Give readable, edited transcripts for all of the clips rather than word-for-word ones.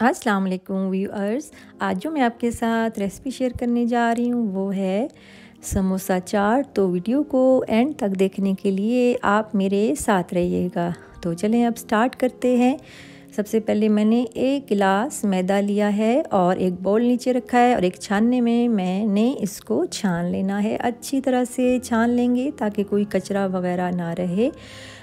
अस्सलाम वालेकुम व्यूअर्स। आज जो मैं आपके साथ रेसिपी शेयर करने जा रही हूँ वो है समोसा चाट। तो वीडियो को एंड तक देखने के लिए आप मेरे साथ रहिएगा। तो चलें अब स्टार्ट करते हैं। सबसे पहले मैंने 1 गिलास मैदा लिया है और एक बाउल नीचे रखा है और एक छानने में मैंने इसको छान लेना है। अच्छी तरह से छान लेंगे ताकि कोई कचरा वगैरह ना रहे।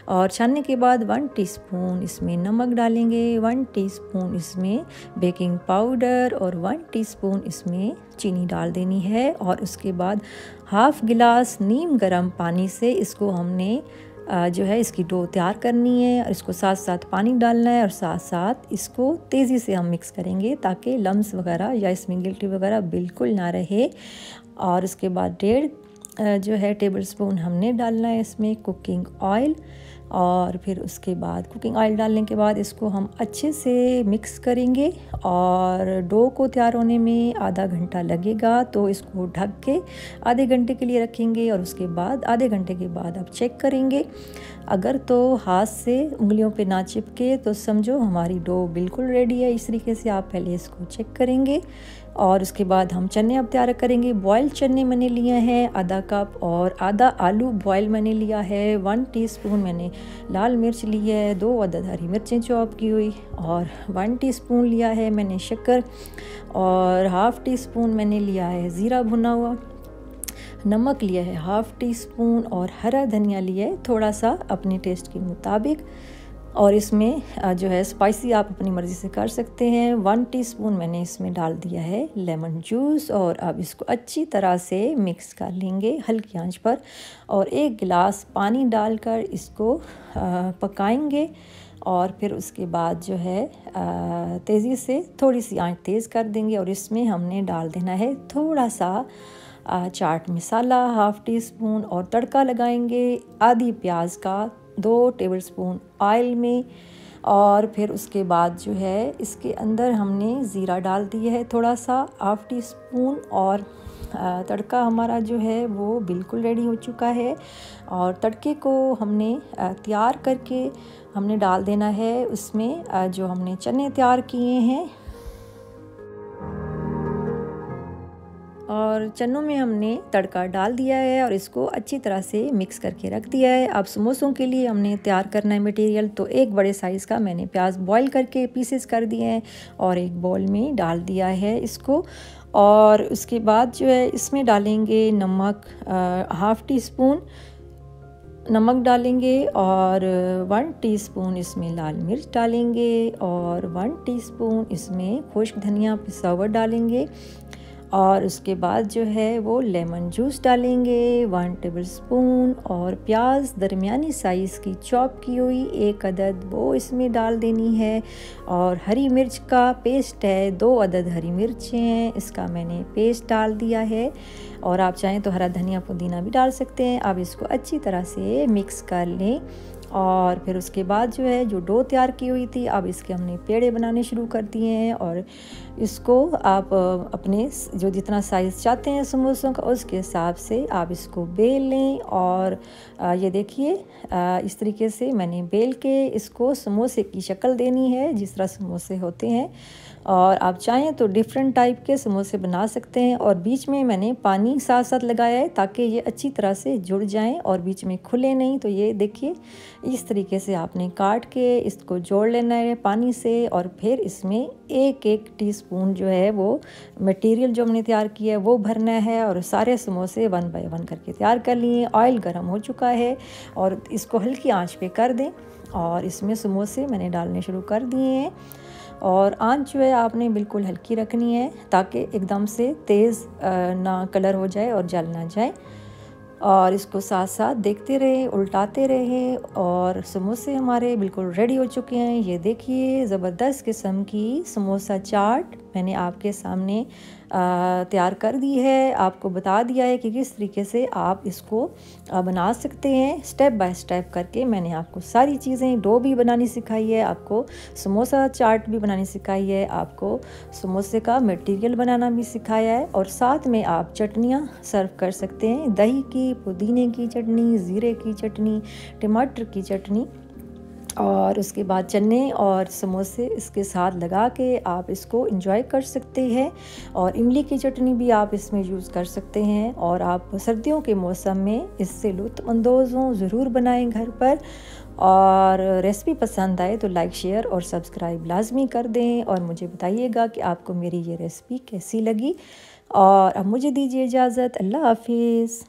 और छानने के बाद 1 टीस्पून इसमें नमक डालेंगे, 1 टीस्पून इसमें बेकिंग पाउडर और 1 टीस्पून इसमें चीनी डाल देनी है। और उसके बाद हाफ़ गिलास नीम गर्म पानी से इसको हमने जो है इसकी डो तैयार करनी है। और इसको साथ साथ पानी डालना है और साथ साथ इसको तेज़ी से हम मिक्स करेंगे ताकि लम्स वगैरह या इसमें गिल्टी वगैरह बिल्कुल ना रहे। और उसके बाद 1.5 जो है टेबल स्पून हमने डालना है इसमें कुकिंग ऑयल। और फिर उसके बाद कुकिंग ऑयल डालने के बाद इसको हम अच्छे से मिक्स करेंगे। और डो को तैयार होने में आधा घंटा लगेगा, तो इसको ढक के आधे घंटे के लिए रखेंगे। और उसके बाद आधे घंटे के बाद आप चेक करेंगे। अगर तो हाथ से उंगलियों पे ना चिपके तो समझो हमारी डो बिल्कुल रेडी है। इस तरीके से आप पहले इसको चेक करेंगे। और उसके बाद हम चने अब तैयार करेंगे। बॉयल चने मैंने लिए हैं आधा कप और आधा आलू बॉयल मैंने लिया है। 1 टीस्पून मैंने लाल मिर्च ली है, 2 अदद हरी मिर्चें चॉप की हुई और 1 टीस्पून लिया है मैंने शक्कर और हाफ़ टीस्पून मैंने लिया है ज़ीरा भुना हुआ। नमक लिया है हाफ़ टीस्पून और हरा धनिया लिया है थोड़ा सा अपने टेस्ट के मुताबिक। और इसमें जो है स्पाइसी आप अपनी मर्ज़ी से कर सकते हैं। 1 टीस्पून मैंने इसमें डाल दिया है लेमन जूस। और अब इसको अच्छी तरह से मिक्स कर लेंगे हल्की आंच पर। और 1 गिलास पानी डालकर इसको पकाएंगे। और फिर उसके बाद जो है तेज़ी से थोड़ी सी आंच तेज़ कर देंगे। और इसमें हमने डाल देना है थोड़ा सा चाट मसाला हाफ़ टीस्पून। और तड़का लगाएंगे आधी प्याज का 2 टेबलस्पून ऑयल में। और फिर उसके बाद जो है इसके अंदर हमने ज़ीरा डाल दिया है थोड़ा सा हाफ़ टीस्पून। और तड़का हमारा जो है वो बिल्कुल रेडी हो चुका है। और तड़के को हमने तैयार करके हमने डाल देना है उसमें जो हमने चने तैयार किए हैं। और चनों में हमने तड़का डाल दिया है और इसको अच्छी तरह से मिक्स करके रख दिया है। अब समोसों के लिए हमने तैयार करना है मटेरियल। तो 1 बड़े साइज़ का मैंने प्याज बॉईल करके पीसेस कर दिए हैं और एक बाउल में डाल दिया है इसको। और उसके बाद जो है इसमें डालेंगे नमक हाफ़ टीस्पून नमक डालेंगे और 1 टीस्पून इसमें लाल मिर्च डालेंगे और 1 टीस्पून इसमें खुश्क धनिया पिसा हुआ डालेंगे। और उसके बाद जो है वो लेमन जूस डालेंगे 1 टेबलस्पून। और प्याज दरमियानी साइज़ की चॉप की हुई 1 अदद वो इसमें डाल देनी है। और हरी मिर्च का पेस्ट है 2 अदद हरी मिर्चें हैं, इसका मैंने पेस्ट डाल दिया है। और आप चाहें तो हरा धनिया पुदीना भी डाल सकते हैं। अब इसको अच्छी तरह से मिक्स कर लें। और फिर उसके बाद जो है जो डो तैयार की हुई थी अब इसके हमने पेड़े बनाने शुरू कर दिए हैं। और इसको आप अपने जो जितना साइज़ चाहते हैं समोसों का उसके हिसाब से आप इसको बेल लें। और ये देखिए इस तरीके से मैंने बेल के इसको समोसे की शक्ल देनी है जिस तरह समोसे होते हैं। और आप चाहें तो डिफरेंट टाइप के समोसे बना सकते हैं। और बीच में मैंने पानी साथ साथ लगाया है ताकि ये अच्छी तरह से जुड़ जाएं और बीच में खुले नहीं। तो ये देखिए इस तरीके से आपने काट के इसको जोड़ लेना है पानी से। और फिर इसमें 1-1 टीस्पून जो है वो मटेरियल जो हमने तैयार किया है वो भरना है। और सारे समोसे 1 बाय 1 करके तैयार कर लिए। ऑयल गर्म हो चुका है और इसको हल्की आंच पे कर दें। और इसमें समोसे मैंने डालने शुरू कर दिए हैं। और आंच जो है आपने बिल्कुल हल्की रखनी है ताकि एकदम से तेज़ ना कलर हो जाए और जल ना जाए। और इसको साथ साथ देखते रहे उल्टाते रहे। और समोसे हमारे बिल्कुल रेडी हो चुके हैं। ये देखिए ज़बरदस्त किस्म की समोसा चाट मैंने आपके सामने तैयार कर दी है। आपको बता दिया है कि किस तरीके से आप इसको बना सकते हैं स्टेप बाय स्टेप करके। मैंने आपको सारी चीज़ें डो भी बनानी सिखाई है, आपको समोसा चाट भी बनानी सिखाई है, आपको समोसे का मटेरियल बनाना भी सिखाया है। और साथ में आप चटनियाँ सर्व कर सकते हैं, दही की, पुदीने की चटनी, ज़ीरे की चटनी, टमाटर की चटनी। और उसके बाद चने और समोसे इसके साथ लगा के आप इसको एंजॉय कर सकते हैं। और इमली की चटनी भी आप इसमें यूज़ कर सकते हैं। और आप सर्दियों के मौसम में इससे लुत्फ़अंदोज़ हों, ज़रूर बनाएं घर पर। और रेसिपी पसंद आए तो लाइक, शेयर और सब्सक्राइब लाजमी कर दें और मुझे बताइएगा कि आपको मेरी ये रेसिपी कैसी लगी। और अब मुझे दीजिए इजाज़त। अल्लाह हाफिज़।